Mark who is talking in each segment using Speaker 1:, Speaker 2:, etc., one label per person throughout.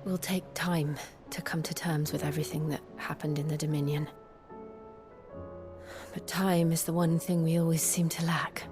Speaker 1: We'll take time to come to terms with everything that happened in the Dominion. But time is the one thing we always seem to lack.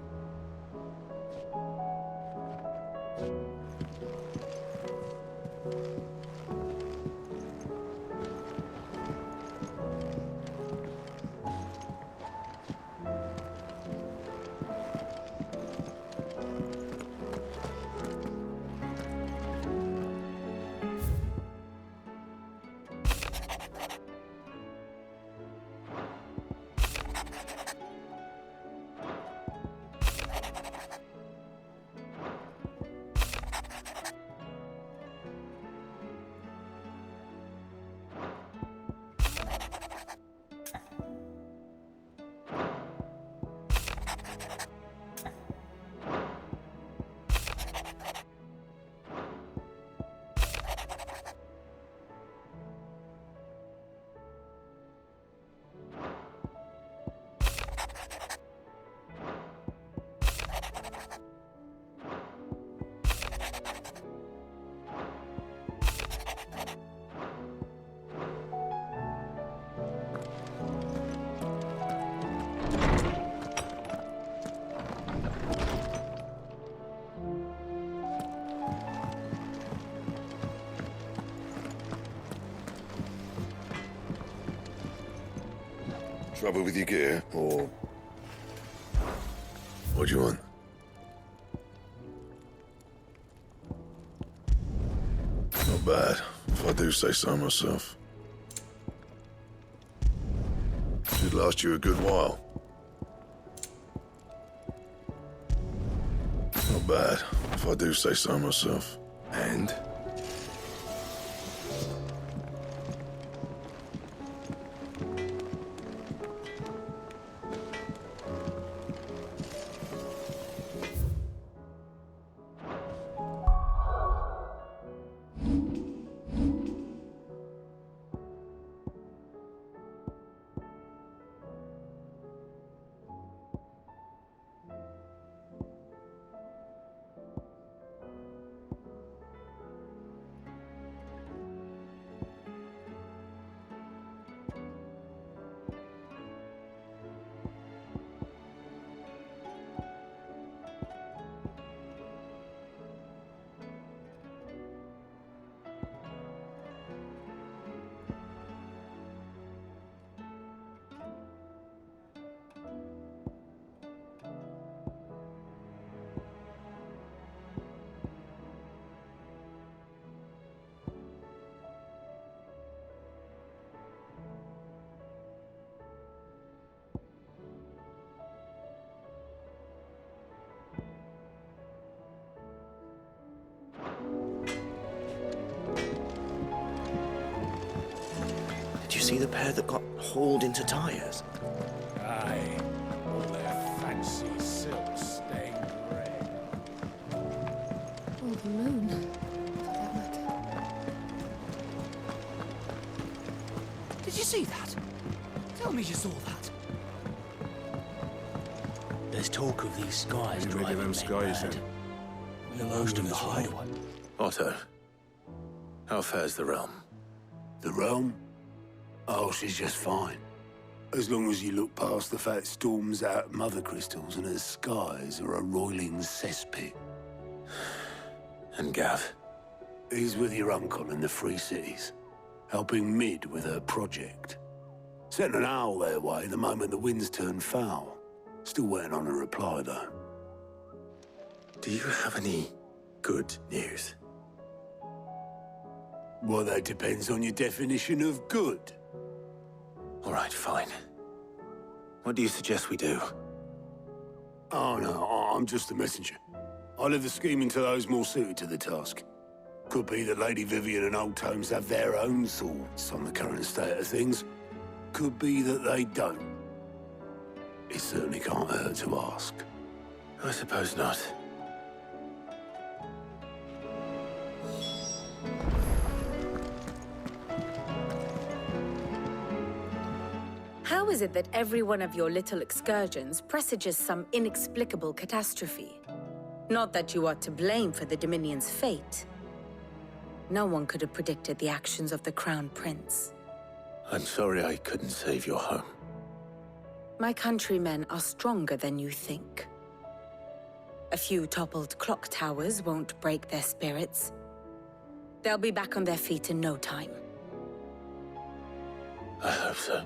Speaker 2: Trouble with your gear, or... What do you want? Not bad, if I do say so myself. Should last you a good while. Not bad, if I do say so myself. And?
Speaker 3: Did you see the pair that got hauled into tyres?
Speaker 4: Aye, all their fancy silk stained red.
Speaker 1: Oh, the moon. For that matter.
Speaker 5: Did you see that? Tell me you saw that.
Speaker 6: There's talk of these skies
Speaker 4: Any
Speaker 6: driving
Speaker 4: them
Speaker 6: men
Speaker 4: skies,
Speaker 6: mad.
Speaker 4: then?
Speaker 6: Most of the hideaway.
Speaker 2: Otto, how fares the realm?
Speaker 7: The realm? Oh, she's just fine. As long as you look past the fat storms out mother crystals and her skies are a roiling cesspit.
Speaker 2: And Gav?
Speaker 7: He's with your uncle in the Free Cities, helping Mid with her project. Sent an owl their way the moment the winds turned foul. Still waiting on a reply, though.
Speaker 2: Do you have any good news?
Speaker 7: Well, that depends on your definition of good.
Speaker 2: All right, fine. What do you suggest we do?
Speaker 7: Oh, no, I'm just a messenger. I leave the scheming to those more suited to the task. Could be that Lady Vivian and Old Tomes have their own thoughts on the current state of things. Could be that they don't. It certainly can't hurt to ask.
Speaker 2: I suppose not.
Speaker 8: How is it that every one of your little excursions presages some inexplicable catastrophe? Not that you are to blame for the Dominion's fate. No one could have predicted the actions of the Crown Prince.
Speaker 2: I'm sorry I couldn't save your home.
Speaker 8: My countrymen are stronger than you think. A few toppled clock towers won't break their spirits. They'll be back on their feet in no time.
Speaker 2: I hope so.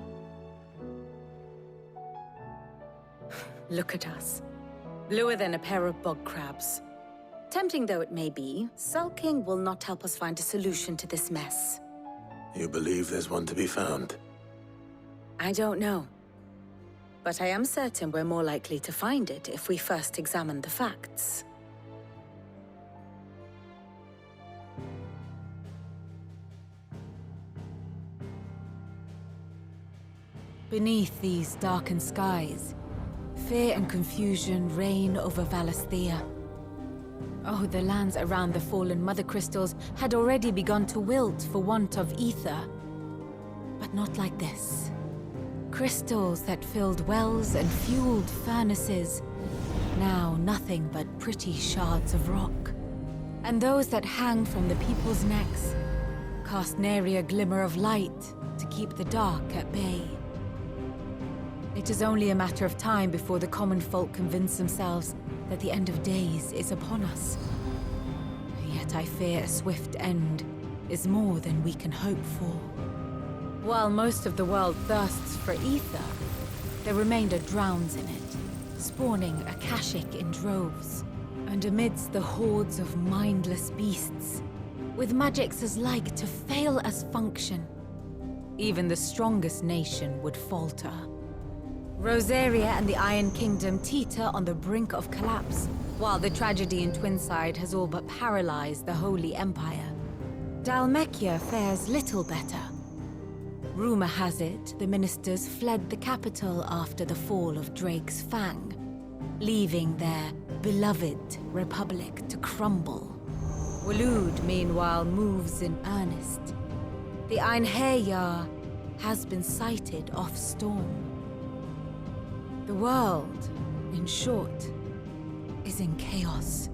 Speaker 8: Look at us. Bluer than a pair of bog crabs. Tempting though it may be, sulking will not help us find a solution to this mess.
Speaker 2: You believe there's one to be found?
Speaker 8: I don't know. But I am certain we're more likely to find it if we first examine the facts.
Speaker 9: Beneath these darkened skies, fear and confusion reign over Valisthea. Oh, the lands around the fallen Mother Crystals had already begun to wilt for want of ether. But not like this. Crystals that filled wells and fueled furnaces. Now nothing but pretty shards of rock. And those that hang from the people's necks cast nary a glimmer of light to keep the dark at bay. It is only a matter of time before the common folk convince themselves that the end of days is upon us. Yet I fear a swift end is more than we can hope for. While most of the world thirsts for ether, the remainder drowns in it, spawning Akashic in droves. And amidst the hordes of mindless beasts, with magics as like to fail as function, even the strongest nation would falter. Rosaria and the Iron Kingdom teeter on the brink of collapse, while the tragedy in Twinside has all but paralyzed the Holy Empire. Dalmekia fares little better. Rumor has it the ministers fled the capital after the fall of Drake's Fang, leaving their beloved republic to crumble. Waloed, meanwhile, moves in earnest. The Einherjar has been sighted off Storm. The world, in short, is in chaos.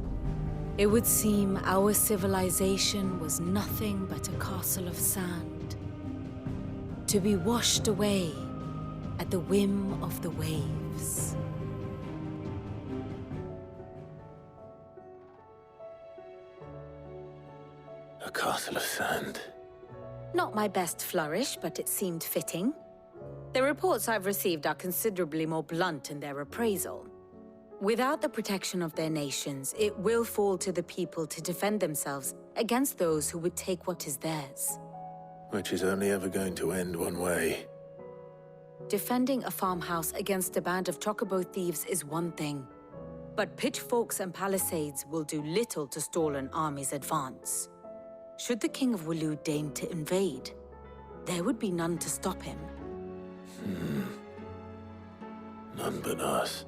Speaker 9: It would seem our civilization was nothing but a castle of sand, to be washed away at the whim of the waves.
Speaker 2: A castle of sand.
Speaker 8: Not my best flourish, but it seemed fitting. The reports I've received are considerably more blunt in their appraisal. Without the protection of their nations, it will fall to the people to defend themselves against those who would take what is theirs.
Speaker 2: Which is only ever going to end one way.
Speaker 8: Defending a farmhouse against a band of chocobo thieves is one thing, but pitchforks and palisades will do little to stall an army's advance. Should the King of Waloed deign to invade, there would be none to stop him.
Speaker 2: None but us.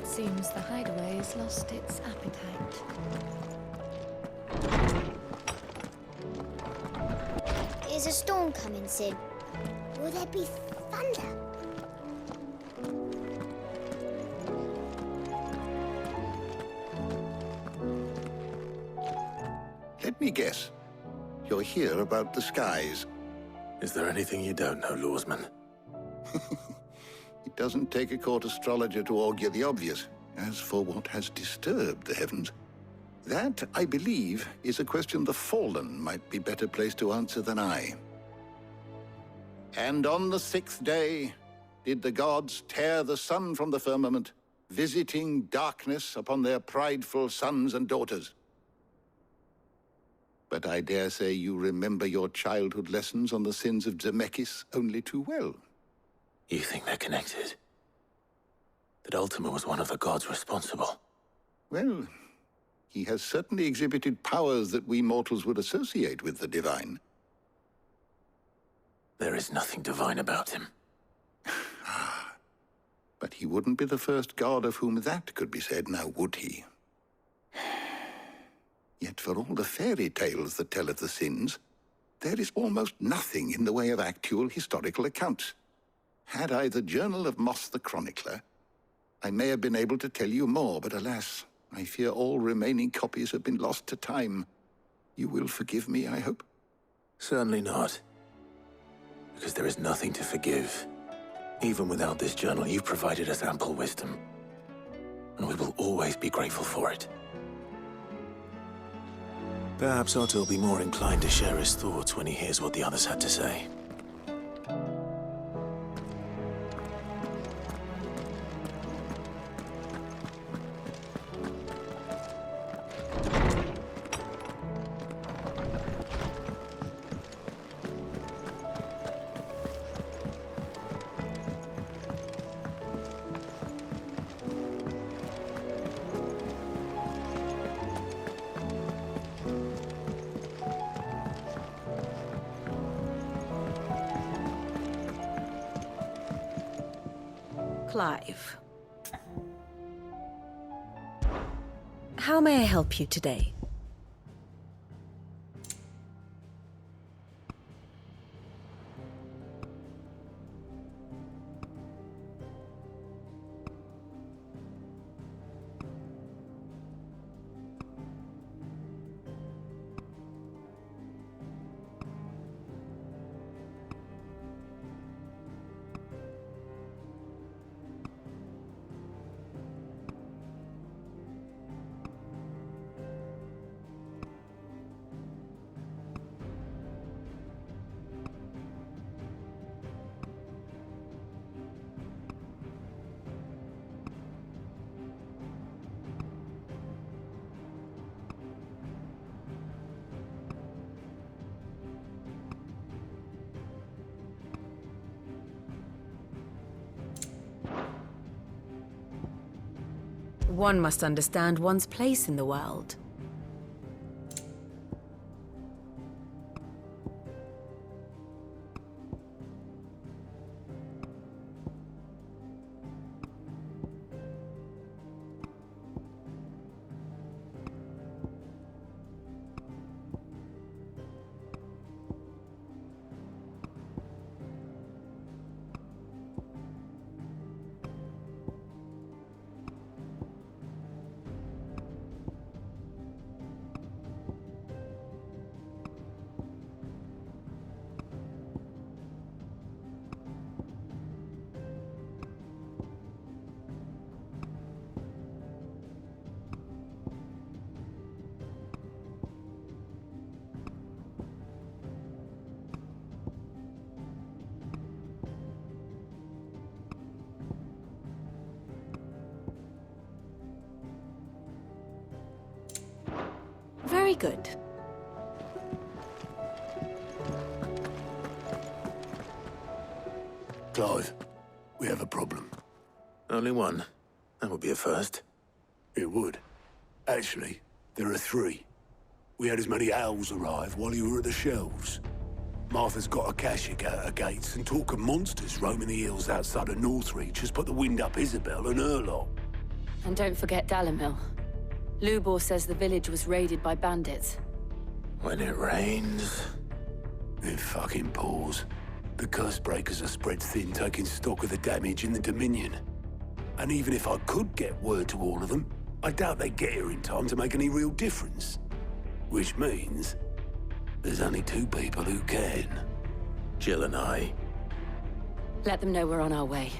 Speaker 1: Seems the hideaway has lost its appetite.
Speaker 10: Is a storm coming soon? Will there be thunder?
Speaker 7: Let me guess. You're here about the skies.
Speaker 2: Is there anything you don't know, Lawsman?
Speaker 7: It doesn't take a court astrologer to augur the obvious. As for what has disturbed the heavens, that, I believe, is a question the Fallen might be better placed to answer than I. And on the 6th day did the gods tear the sun from the firmament, visiting darkness upon their prideful sons and daughters. But I dare say you remember your childhood lessons on the sins of Zemeckis only too well.
Speaker 2: You think they're connected? That Ultima was one of the gods responsible?
Speaker 7: Well, he has certainly exhibited powers that we mortals would associate with the divine.
Speaker 2: There is nothing divine about him.
Speaker 11: But he wouldn't be the first god of whom that could be said, now would he? Yet for all the fairy tales that tell of the sins, there is almost nothing in the way of actual historical accounts. Had I the Journal of Moss the Chronicler, I may have been able to tell you more, but alas, I fear all remaining copies have been lost to time. You will forgive me, I hope?
Speaker 2: Certainly not. Because there is nothing to forgive. Even without this journal, you've provided us ample wisdom. And we will always be grateful for it. Perhaps Otto will be more inclined to share his thoughts when he hears what the others had to say.
Speaker 8: Clive. How may I help you today? One must understand one's place in the world. Very good.
Speaker 7: Clive, we have a problem.
Speaker 2: Only one. That would be a first.
Speaker 7: It would. Actually, there are three. We had as many owls arrive while you were at the shelves. Martha's got a Akashic out her gates, and talk of monsters roaming the hills outside of Northreach has put the wind up Isabel and her lot.
Speaker 1: And don't forget Dalimil. Lubor says the village was raided by bandits.
Speaker 2: When it rains...
Speaker 7: It fucking pours. The curse breakers are spread thin, taking stock of the damage in the Dominion. And even if I could get word to all of them, I doubt they'd get here in time to make any real difference. Which means... there's only two people who can.
Speaker 2: Jill and I.
Speaker 1: Let them know we're on our way.